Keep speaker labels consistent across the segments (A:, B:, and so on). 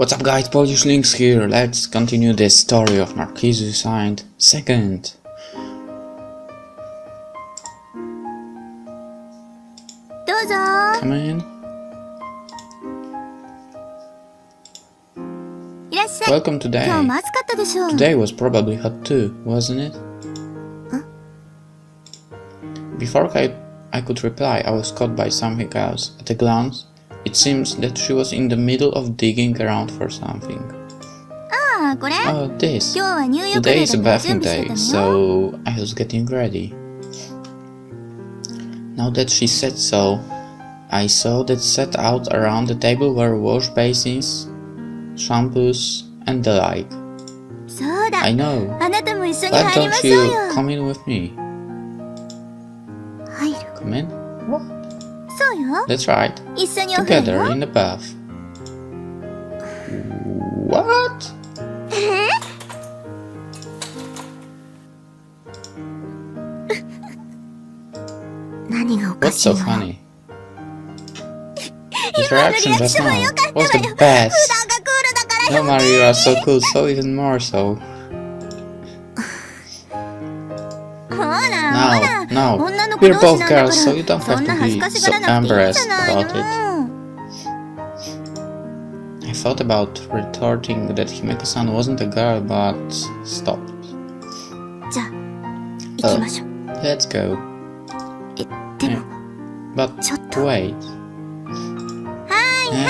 A: What's up guys, PolishLynx here. Let's continue this story of Narcissu signed second. Come in. Welcome today. Today was probably hot too, wasn't it? Before I could reply, I was caught by something else. At a glance, it seems that she was in the middle of digging around for something. Oh, this. Today is a bathing day, so I was getting ready. Now that she said so, I saw that set out around the table were wash basins, shampoos, and the like. I know. Why don't you come in with me? Come in? What? That's right. Together in the bath. What? What's so funny? His reaction just now was the best. No, Mario, you are so cool, so even more so. No, we're both girls, so you don't have to be so embarrassed about it. I thought about retorting that Himeko-san wasn't a girl, but stopped. Oh, let's go. Yeah. But wait.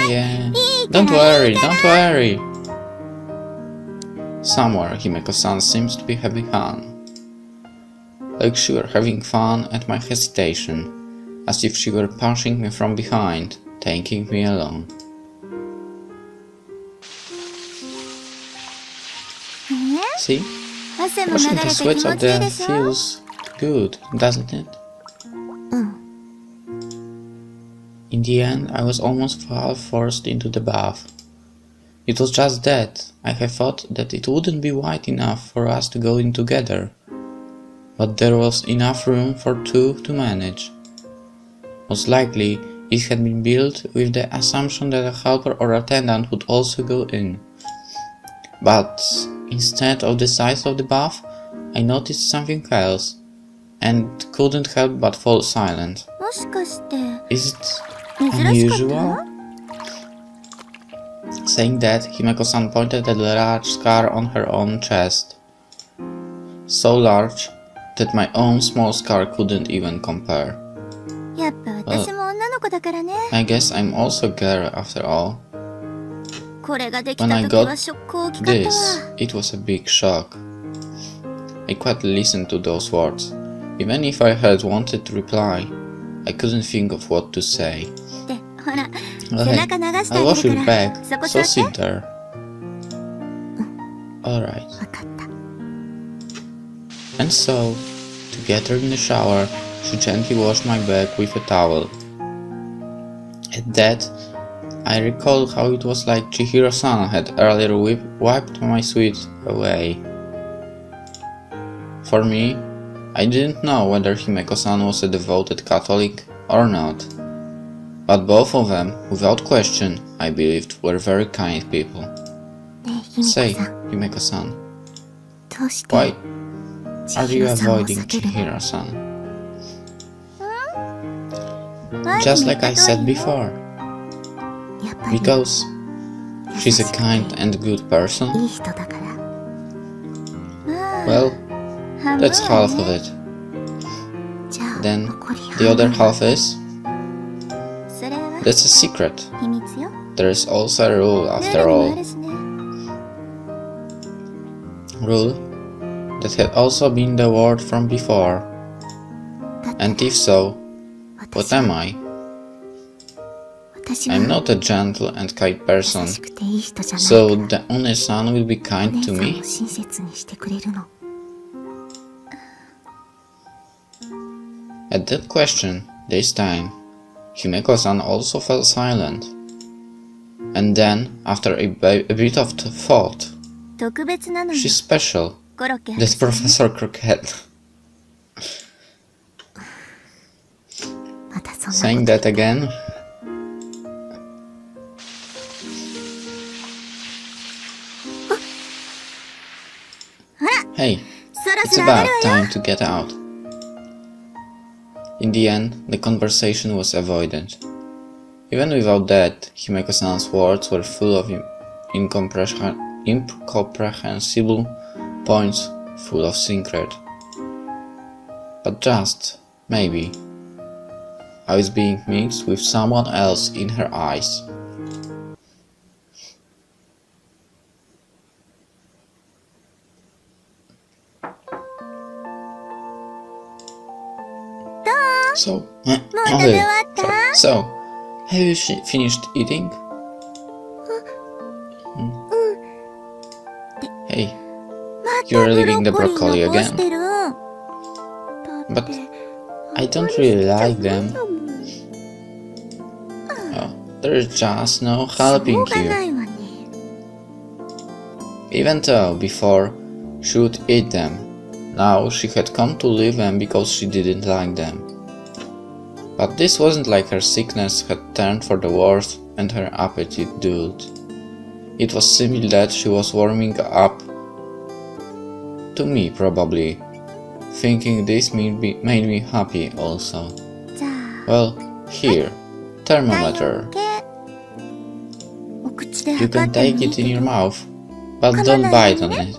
A: Yeah. Don't worry. Somewhere Himeko-san seems to be having fun. Like she were having fun at my hesitation, as if she were punching me from behind, taking me along. See? Washing the sweat of them feels good, doesn't it? In the end, I was almost half forced into the bath. It was just that I had thought that it wouldn't be wide enough for us to go in together. But there was enough room for two to manage. Most likely, it had been built with the assumption that a helper or attendant would also go in. But instead of the size of the bath, I noticed something else, and couldn't help but fall silent. Is it unusual? Saying that, Himeko-san pointed at the large scar on her own chest. So large that my own small scar couldn't even compare. I guess I'm also a girl after all. When I got this, it was a big shock. I quietly listened to those words. Even if I had wanted to reply, I couldn't think of what to say. Hey, I'll wash your back, so sit there. Alright. And so, together in the shower, she gently washed my back with a towel. At that, I recalled how it was like Chihiro-san had earlier wiped my sweat away. For me, I didn't know whether Himeko-san was a devoted Catholic or not. But both of them, without question, I believed were very kind people. Say, Himeko-san, why are you avoiding Chihiro-san? Just like I said before. Because she's a kind and good person? Well, that's half of it. Then the other half is? That's a secret. There is also a rule after all. Rule that had also been the word from before. And if so, what am I? I'm not a gentle and kind person, so the One-san will be kind to me? At that question, this time, Himeko-san also fell silent. And then, after a bit of thought, she's special. That's Professor Croquette. Saying that again? Hey, it's about time to get out. In the end, the conversation was avoided. Even without that, Himeko-san's words were full of incomprehensible points, full of secret. But just, maybe, I was being mixed with someone else in her eyes. So, have you finished eating? Hey, you're leaving the broccoli again? But I don't really like them. Oh, there's just no helping you. Even though before she would eat them, now she had come to leave them because she didn't like them. But this wasn't like her sickness had turned for the worse and her appetite dulled. It was simply that she was warming up to me, probably, thinking this made me happy also. Well, here, thermometer. You can take it in your mouth, but don't bite on it.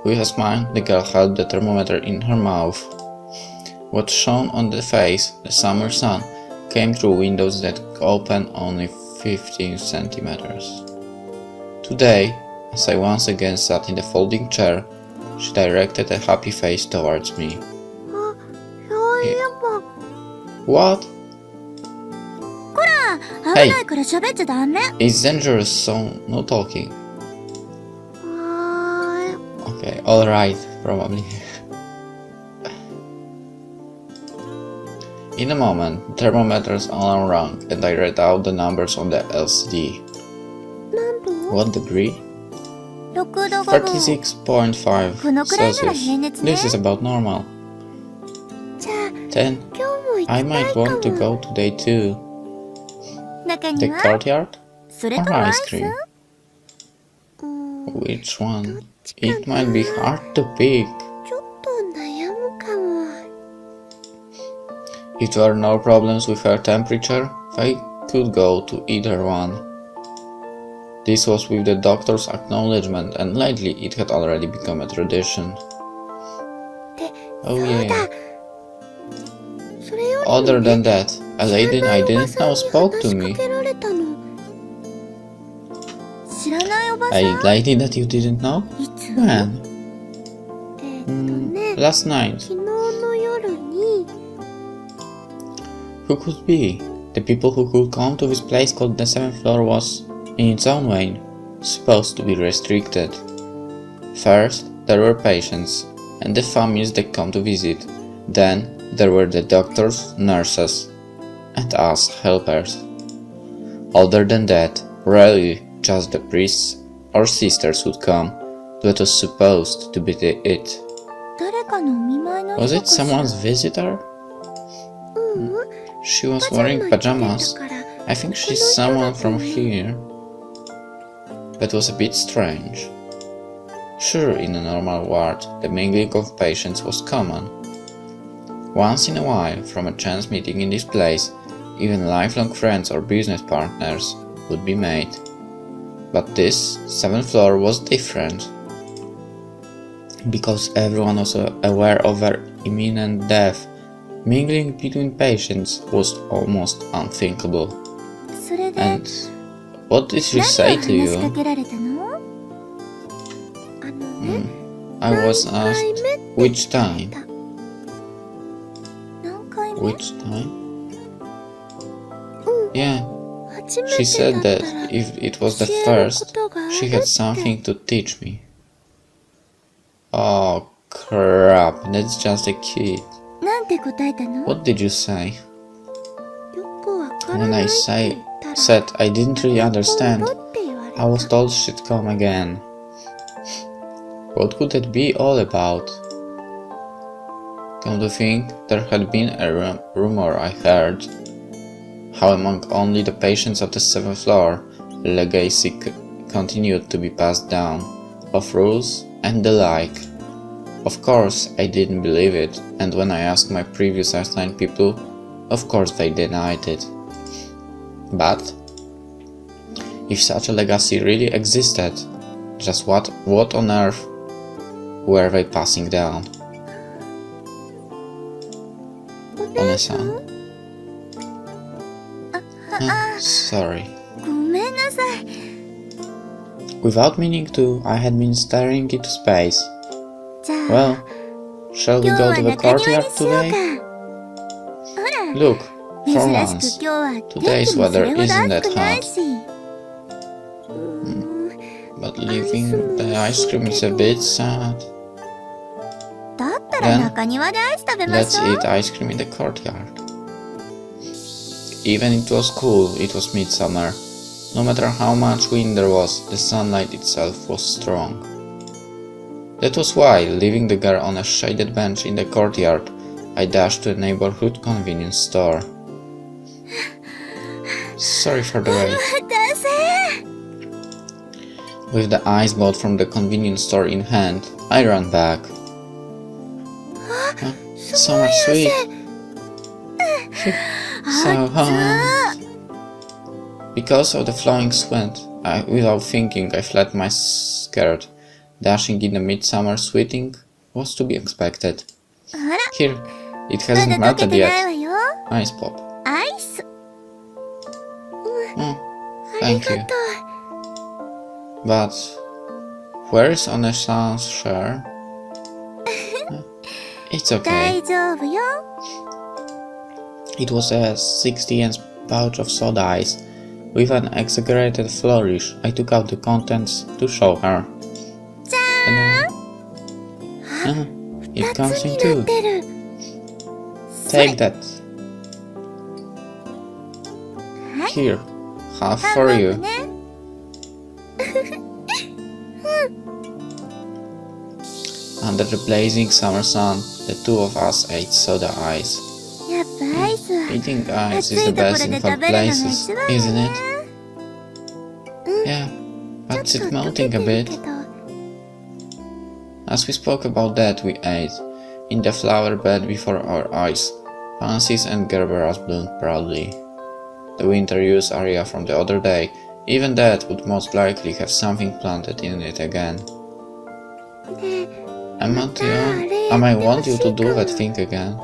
A: With a smile, the girl held the thermometer in her mouth. What shone on the face, the summer sun, came through windows that opened only 15 centimeters. Today, as I once again sat in the folding chair, she directed a happy face towards me. What? Hey, it's dangerous, so no talking. Okay, alright, probably. In a moment, the thermometer's alarm rang and I read out the numbers on the LCD. What degree? 36.5 Celsius. This is about normal. Then, I might want to go today too. The courtyard? Or ice cream? Which one? It might be hard to pick. If there were no problems with her temperature, I could go to either one. This was with the doctor's acknowledgement, and lately it had already become a tradition. Oh yeah. Other than that, a lady I didn't know spoke to me. A lady that you didn't know? When? Last night. Who could be? The people who could come to this place called the 7th floor was, in its own way, supposed to be restricted. First, there were patients, and the families that come to visit. Then, there were the doctors, nurses, and us, helpers. Other than that, rarely just the priests or sisters would come. That was supposed to be it. Was it someone's visitor? She was wearing pajamas. I think she's someone from here. That was a bit strange. Sure, in a normal ward, the mingling of patients was common. Once in a while, from a chance meeting in this place, even lifelong friends or business partners would be made. But this 7th floor was different. Because everyone was aware of their imminent death, mingling between patients was almost unthinkable. And what did she say to you? I was asked, which time? Which time? Yeah, she said that if it was the first, she had something to teach me. Oh crap, that's just a kid. What did you say? When I said I didn't really understand, I was told she'd come again. What could that be all about? Come to think, there had been a rumor I heard, how among only the patients of the 7th floor, legacy continued to be passed down, of rules and the like. Of course, I didn't believe it, and when I asked my previous assigned people, of course they denied it. But if such a legacy really existed, just what on earth were they passing down? One-san? Sorry. Without meaning to, I had been staring into space. Well, shall we go to the courtyard today? Look, for once, today's weather isn't that hot. But leaving the ice cream is a bit sad. Then, let's eat ice cream in the courtyard. Even it was cool, it was midsummer. No matter how much wind there was, the sunlight itself was strong. That was why, leaving the girl on a shaded bench in the courtyard, I dashed to a neighborhood convenience store. Sorry for the wait. With the ice bought from the convenience store in hand, I ran back. Summer sweet. So hot. Because of the flowing sweat, without thinking, I fled my skirt. Dashing in the midsummer sweating was to be expected. Here, it hasn't melted yet. Ice pop. Thank you. But where is One-san's share? It's okay. It was a 60-yen pouch of soda ice. With an exaggerated flourish, I took out the contents to show her. It comes in two. Take that. Here, half for you. Under the blazing summer sun, the two of us ate soda ice. Eating ice is the best in hot places, isn't it? Yeah, but it's melting a bit. As we spoke about that, we ate. In the flower bed before our eyes, pansies and gerberas bloomed proudly. The winter use area from the other day, even that would most likely have something planted in it again. I might want you to do that thing again.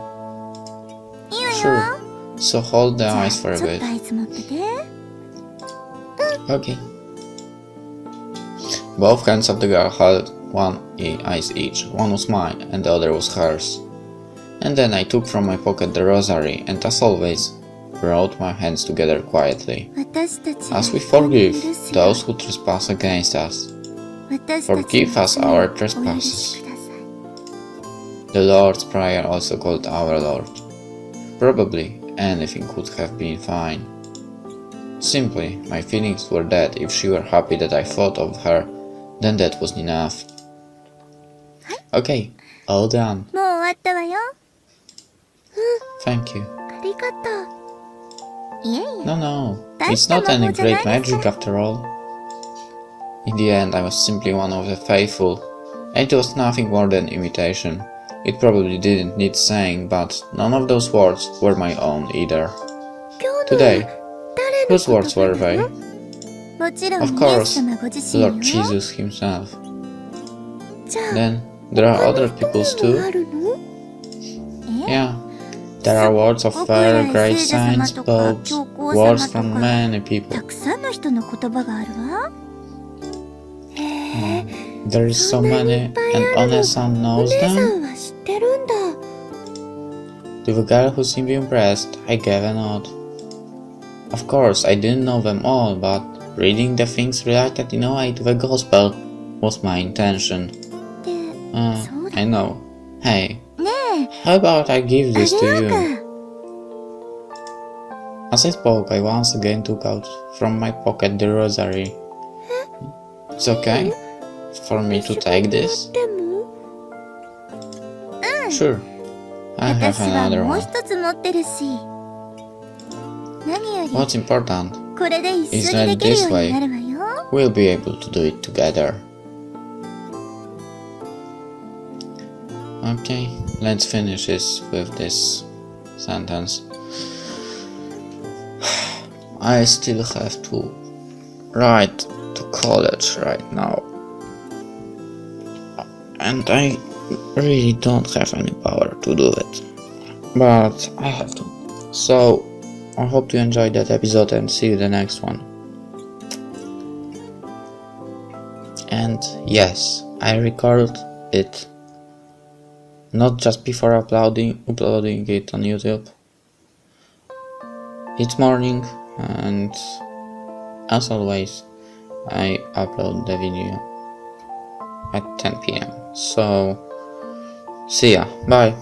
A: Sure, so hold the ice for a bit. Okay. Both hands of the girl held one ice each. One was mine and the other was hers. And then I took from my pocket the rosary and, as always, brought my hands together quietly. As we forgive those who trespass against us, forgive us our trespasses. The Lord's Prayer, also called Our Lord. Probably anything could have been fine. Simply, my feelings were that if she were happy that I thought of her, then that was enough. Okay, all done. Thank you. No, it's not any great magic after all. In the end, I was simply one of the faithful, and it was nothing more than imitation. It probably didn't need saying, but none of those words were my own either. Today, whose words were they? Of course, Lord Jesus himself. Then, there are other people's too? Yeah, there are words of fair, great saints, popes, words from many people. There is so many, and One-san knows them? To the girl who seemed impressed, I gave a nod. Of course, I didn't know them all, but reading the things related in a way to the gospel was my intention. I know. Hey, how about I give this to you? As I spoke, I once again took out from my pocket the rosary. It's okay for me to take this? Sure, I have another one. What's important is that this way we'll be able to do it together. Okay, let's finish this with this sentence. I still have to write to college right now, and I really don't have any power to do it, but I have to. So I hope you enjoyed that episode and see you in the next one. And yes, I recorded it not just before uploading it on YouTube. It's morning, and as always I upload the video at 10 p.m. So see ya, bye.